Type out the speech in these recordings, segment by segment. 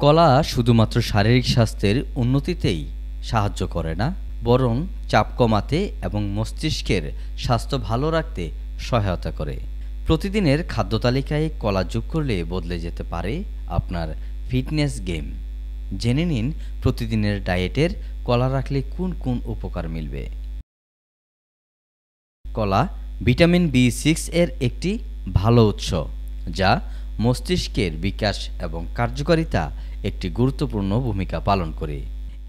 কলা শুধুমাত্র শারীরিক স্বাস্থ্যের উন্নতিতেই সাহায্য করে না, বরং চাপ কমাতে এবং মস্তিষ্কের স্বাস্থ্য ভালো রাখতে সহায়তা করে। প্রতিদিনের খাদ্য তালিকায় কলা যোগ করলে বদলে যেতে পারে আপনার ফিটনেস গেম। জেনে নিন প্রতিদিনের ডায়েটের কলা রাখলে কোন কোন উপকার মিলবে। কলা ভিটামিন বি6 এর একটি ভালো উৎস, যা মস্তিষ্কের বিকাশ এবং কার্যকারিতা একটি গুরুত্বপূর্ণ ভূমিকা পালন করে।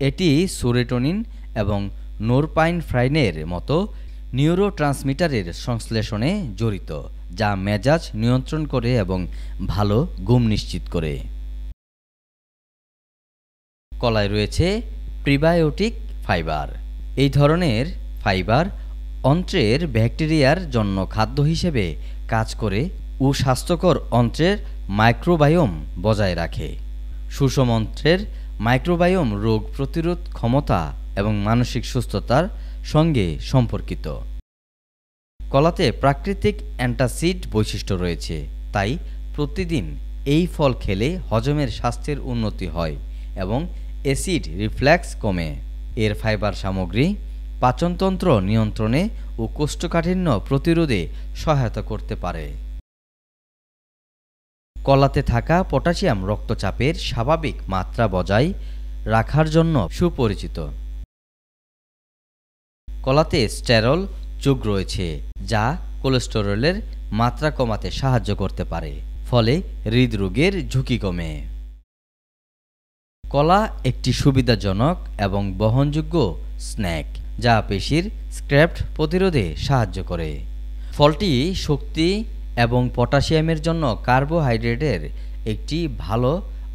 এটি সেরোটোনিন এবং নরপাইনফ্রাইনের মতো নিউরোট্রান্সমিটারের সংশ্লেষণে জড়িত, যা মেজাজ নিয়ন্ত্রণ করে এবং ভালো ঘুম নিশ্চিত করে। কলায় রয়েছে প্রিবায়োটিক ফাইবার। এই ধরনের ফাইবার অন্ত্রের ব্যাকটেরিয়ার জন্য খাদ্য হিসেবে কাজ করে ও স্বাস্থ্যকর অন্ত্রের মাইক্রোবায়োম বজায় রাখে। সুষম অন্ত্রের মাইক্রোবায়োম রোগ প্রতিরোধ ক্ষমতা এবং মানসিক সুস্থতার সঙ্গে সম্পর্কিত। কলাতে প্রাকৃতিক অ্যান্টাসিড বৈশিষ্ট্য রয়েছে, তাই প্রতিদিন এই ফল খেলে হজমের স্বাস্থ্যের উন্নতি হয় এবং অ্যাসিড রিফ্লাক্স কমে। এর ফাইবার সামগ্রী পাচনতন্ত্র নিয়ন্ত্রণে ও কোষ্ঠকাঠিন্য প্রতিরোধে সহায়তা করতে পারে। কলাতে থাকা পটাশিয়াম রক্তচাপের স্বাভাবিক মাত্রা বজায় রাখার জন্য সুপরিচিত। কলাতে স্টেরল যোগ রয়েছে, যা কোলেস্টেরলের মাত্রা কমাতে সাহায্য করতে পারে, ফলে হৃদরোগের ঝুঁকি কমে। কলা একটি সুবিধাজনক এবং বহনযোগ্য স্ন্যাক, যা পেশির স্ক্র্যাপ প্রতিরোধে সাহায্য করে। ফলটি শক্তি এবং পটাশিয়ামের জন্য কার্বোহাইড্রেটের একটি ভালো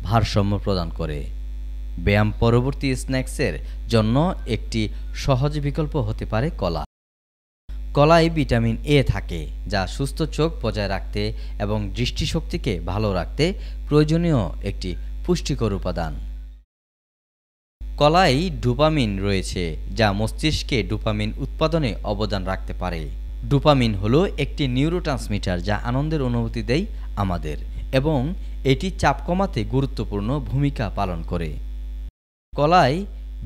ভারসাম্য প্রদান করে। ব্যায়াম পরবর্তী স্ন্যাক্সের জন্য একটি সহজ বিকল্প হতে পারে কলা। কলায় ভিটামিন এ থাকে, যা সুস্থ চোখ বজায় রাখতে এবং দৃষ্টিশক্তিকে ভালো রাখতে প্রয়োজনীয় একটি পুষ্টিকর উপাদান। কলায় ডোপামিন রয়েছে, যা মস্তিষ্কে ডোপামিন উৎপাদনে অবদান রাখতে পারে। ডোপামিন হলো একটি নিউরোট্রান্সমিটার যা আনন্দের অনুভূতি দেয় আমাদের, এবং এটি চাপ কমাতে গুরুত্বপূর্ণ ভূমিকা পালন করে। কলায়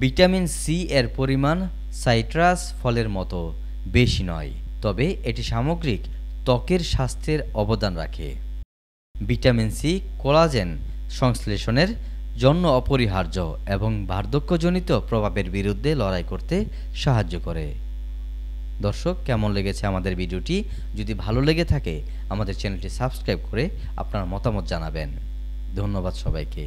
ভিটামিন সি এর পরিমাণ সাইট্রাস ফলের মতো বেশি নয়, তবে এটি সামগ্রিক ত্বকের স্বাস্থ্যের অবদান রাখে। ভিটামিন সি কোলাজেন সংশ্লেষণের জন্য অপরিহার্য এবং বার্ধক্যজনিত প্রভাবের বিরুদ্ধে লড়াই করতে সাহায্য করে। দর্শক, কেমন লেগেছে আমাদের ভিডিওটি? যদি ভালো লেগে থাকে আমাদের চ্যানেলটি সাবস্ক্রাইব করে আপনার মতামত জানাবেন। ধন্যবাদ সবাইকে।